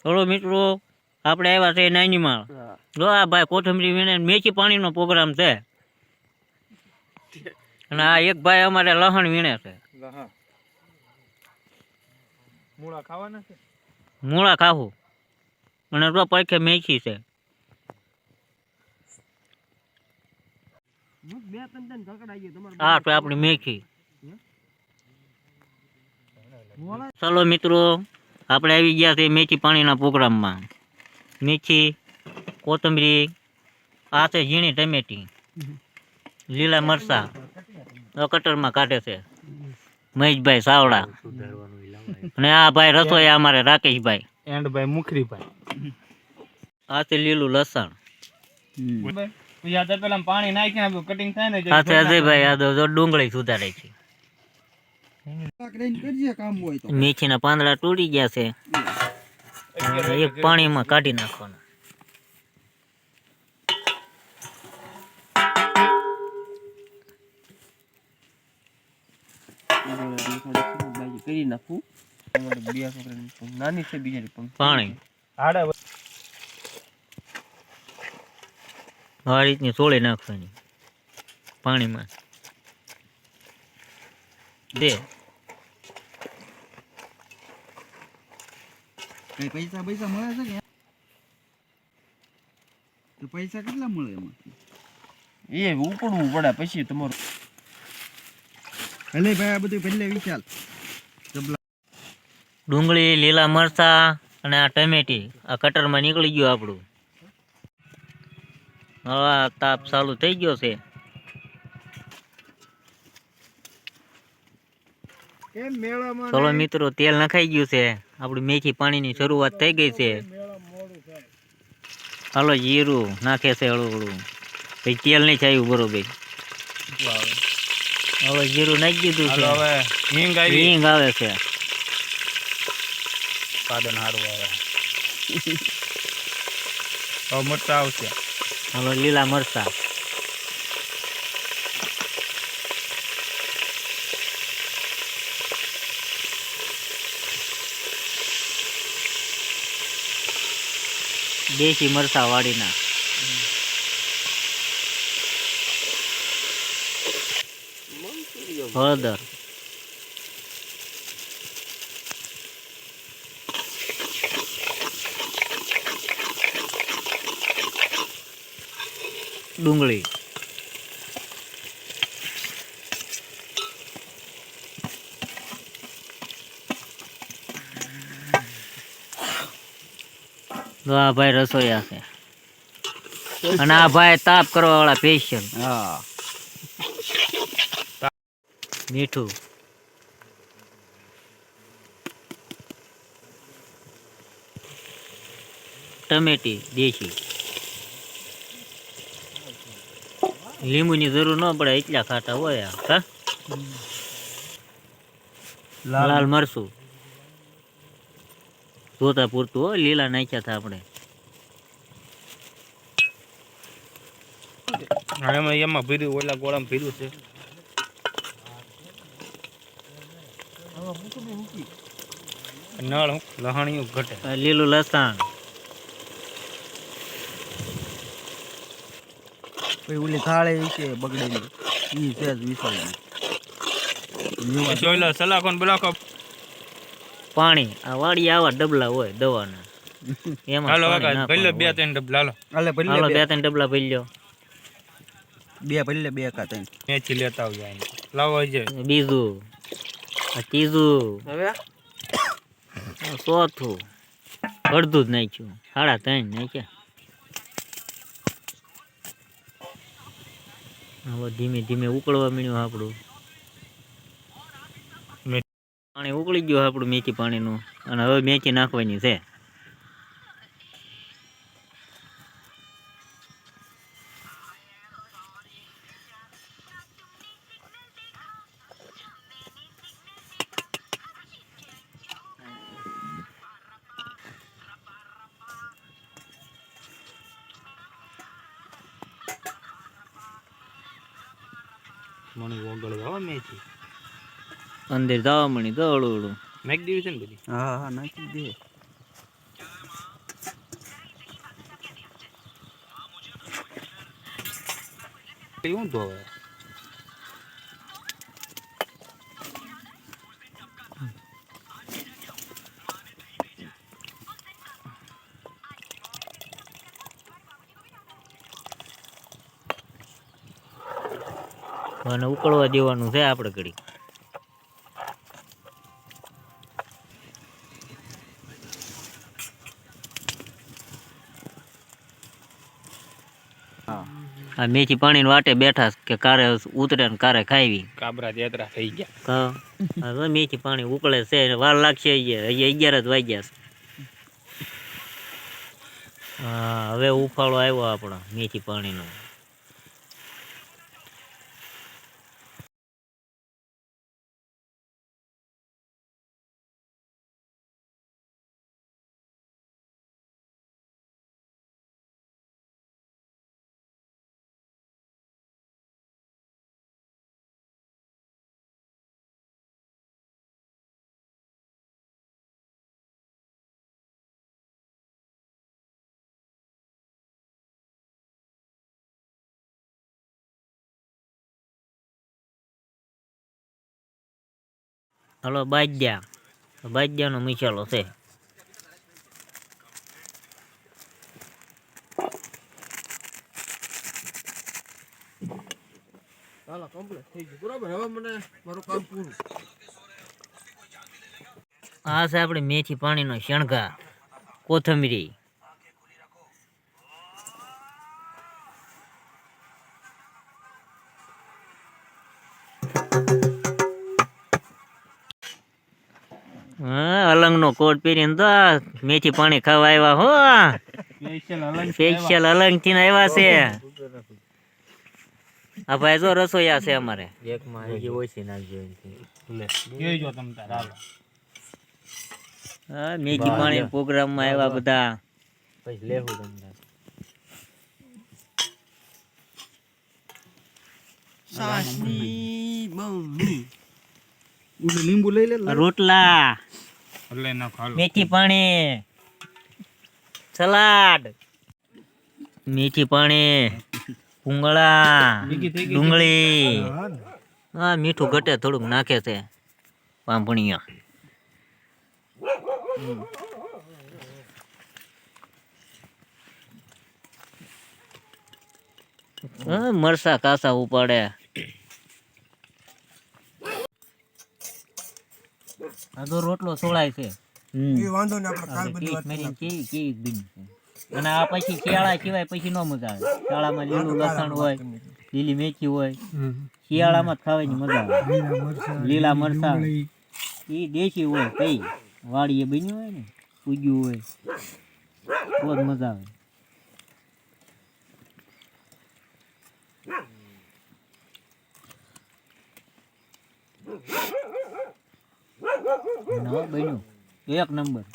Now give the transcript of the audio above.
થોડો મિત્રો આપણે આવ્યા છે નાનીમાં. જો આ ભાઈ કોથમરી વીણે મેથી પાણીનો પ્રોગ્રામ છે. અને આ એક ભાઈ અમારે લહણ વીણે છે. મૂળા ખાવાના છે? મૂળા ખાવું. અને તો પડખે મેથી છે. આ તો આપણી મેથી. ચાલો મિત્રો આપણે આવી ગયા છે મેથી પાણીના પ્રોગ્રામમાં. મેથી, કોથમરી, આ છે ઝીણી ટમેટી, લીલા મરચા કટરમાં કાઢે છે મહેશભાઈ સાવડા. અને આ ભાઈ રસોઈયા અમારે રાકેશભાઈ એન્ડ ભાઈ મુખરીભાઈ. આ છે લીલું લસણ. પેલા પાણી નાખીને કટિંગ થાય ને આ છે અજયભાઈ યાદવ જો ડુંગળી સુધારે છે. મેથીના પાંદડા તૂટી ગયા છે. એક પાણીમાં કાઢી નાખવાના. પાણી આ રીતની સોળી નાખવાની પાણીમાં. દે પૈસા મળે છે કે પૈસા કેટલા મળે એમાં? એ ઉપડવું પડે પછી તમારું. ભલે ભાઈ આ બધું પહેલે વિચાર. ડુંગળી, લીલા મરચા અને આ ટમેટી આ કટરમાં નીકળી ગયું આપણું. હવે તાપ ચાલુ થઈ ગયો છે. ચલો મિત્રો તેલ નખાઈ ગયું છે. આપણી મેથી પાણીની શરૂઆત થઈ ગઈ છે. હાલો જીરું નાખે છે હળવું હળવું. પછી તેલ નહીં થયું બરોબર. હવે જીરું નાખી દીધું છે. હવે હિંગ આવે છે. સાધન સારું આવે. હવે મરચા આવશે. હાલો લીલા મરચા. દેશી મરચા વાળીના. હળદર, ડુંગળી, આ ભાઈ રસોઈયા છે અને આ ભાઈ તાપ કરવા વાળા સ્પેશિયલ. હા મીઠું, ટમેટી દેશી. લીંબુની જરૂર ન પડે એટલા ખાટા હોય. હા લાલ મરચું જોતા પૂરતું હોય. લીલા નાખ્યા હતા આપણે. એમાં ભીર્યું ઓલા ગોળામાં ભીર્યું છે. નળ લહણિયું ઘટે. લીલું લસણ, પછી ઓલી થાળે છે બગડેલી ઈ સેજ વિસાઈ. ઓલા સલાખો બલાખો પાણી. આ વાડી આવા ડબલા હોય દવાના. એમાં હાલો પાણી કાકા ભલે નાખવાનું 2-3 ડબલા હાલો. હાલે ભલે હાલો 2-3 ડબલા ભરી લ્યો. ભલે 2 કા 3 મેથી લેતા આવજો. લાવો છે બીજું, આ ત્રીજું, હવે આ ચોથું. અડધું જ નાખ્યું. 3.5 નાખ્યા. હવે ધીમે ધીમે ઉકળવા માંડ્યું આપણું પાણી. ઉકળી ગયું આપણું મેથી પાણીનું. અને હવે મેથી નાખવાની છે. મને ઓગળવા મેથી અંદર જવા મળી તો હળું હળું નાખી દેવી છે ને બધી. હા હા નાખી દે. એવું ધોવે અને ઉકળવા દેવાનું છે આપણે ઘડી. આ મેથી પાણી વાટે બેઠા કે કારે ઉતરે ને કારે ખાવી. કાબરા જેતરા થઈ ગયા. હવે મેથી પાણી ઉકળે છે, વાર લાગશે. હજી 11 જ વાગ્યા છે. હા, હવે ઉફાળો આવ્યો આપણો મેથી પાણીનો. હલો, બાજ્યાનો મસાલો છે. ચાલો કમ્પ્લીટ થઈ ગયું બરાબર. હવે મને મારું કામ પૂરું. આ છે આપણે મેથી પાણીનો શણગાર, કોથમીરી. હા, અલંગનો કોટ પહેરીને તો મેથી પાણી ખાવા આવ્યા હો. સ્પેશિયલ અલંગ થી આવ્યા છે. આ ભાઈ જો રસોઈયા છે અમારે. એકમાં હજી ઓછી નાખજો. લે કેજો તમ તાર હાલો. હા, મેથી પાણી પ્રોગ્રામમાં આવ્યા બધા. પછી લેવું તમને સાસની મમ્મી ઉને લીંબુ લઈ લે. રોટલા, એટલે ન ખાલો. મેથી પાણી, સલાડ, મેથી પાણી, ભૂંગળા, ડુંગળી. હા, મીઠું ઘટે થોડુંક નાખે છે પાmpણીયા. હા, મરસા કાસા ઉપાડે. આ તો રોટલો સોળાય છે. એ વાંધો ને આપણે કાલ બધી વાત કેવી બની છે. અને આ પછી શિયાળા સિવાય પછી નો મજા આવે. શિયાળામાં લીલું લસણ હોય, લીલી મેથી હોય, શિયાળામાં જ ખાવાની મજા આવે. લીલા મરચા એ દેશી હોય, કઈ વાડીએ બન્યું હોય ને, પૂજ્યું હોય તો જ મજા આવે. બન્યું 1 નંબર.